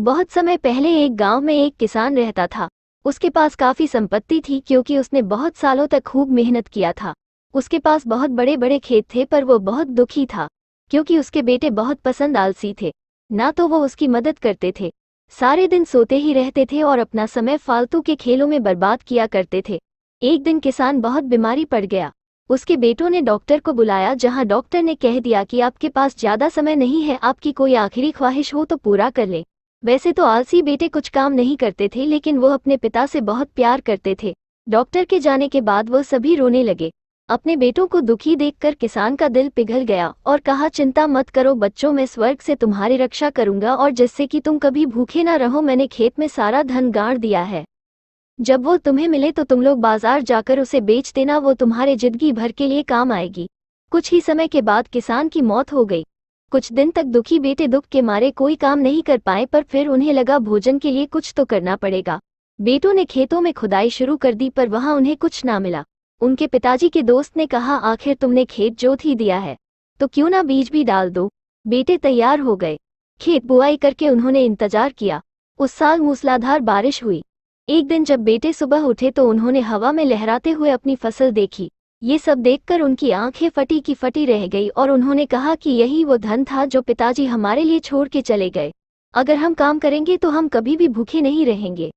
बहुत समय पहले एक गांव में एक किसान रहता था। उसके पास काफी संपत्ति थी क्योंकि उसने बहुत सालों तक खूब मेहनत किया था। उसके पास बहुत बड़े बड़े खेत थे, पर वो बहुत दुखी था क्योंकि उसके बेटे बहुत पसंद आलसी थे। ना तो वो उसकी मदद करते थे, सारे दिन सोते ही रहते थे और अपना समय फालतू के खेलों में बर्बाद किया करते थे। एक दिन किसान बहुत बीमारी पड़ गया। उसके बेटों ने डॉक्टर को बुलाया, जहां डॉक्टर ने कह दिया कि आपके पास ज्यादा समय नहीं है, आपकी कोई आखिरी ख्वाहिश हो तो पूरा कर ले। वैसे तो आलसी बेटे कुछ काम नहीं करते थे, लेकिन वो अपने पिता से बहुत प्यार करते थे। डॉक्टर के जाने के बाद वो सभी रोने लगे। अपने बेटों को दुखी देखकर किसान का दिल पिघल गया और कहा, चिंता मत करो बच्चों, मैं स्वर्ग से तुम्हारी रक्षा करूंगा और जिससे कि तुम कभी भूखे ना रहो। मैंने खेत में सारा धन गाड़ दिया है। जब वो तुम्हें मिले तो तुम लोग बाजार जाकर उसे बेच देना, वो तुम्हारे जिंदगी भर के लिए काम आएगी। कुछ ही समय के बाद किसान की मौत हो गई। कुछ दिन तक दुखी बेटे दुख के मारे कोई काम नहीं कर पाए, पर फिर उन्हें लगा भोजन के लिए कुछ तो करना पड़ेगा। बेटों ने खेतों में खुदाई शुरू कर दी, पर वहां उन्हें कुछ ना मिला। उनके पिताजी के दोस्त ने कहा, आखिर तुमने खेत जोत ही दिया है तो क्यों ना बीज भी डाल दो। बेटे तैयार हो गए। खेत बुआई करके उन्होंने इंतजार किया। उस साल मूसलाधार बारिश हुई। एक दिन जब बेटे सुबह उठे तो उन्होंने हवा में लहराते हुए अपनी फसल देखी। ये सब देखकर उनकी आंखें फटी की फटी रह गई और उन्होंने कहा कि यही वो धन था जो पिताजी हमारे लिए छोड़ के चले गए। अगर हम काम करेंगे तो हम कभी भी भूखे नहीं रहेंगे।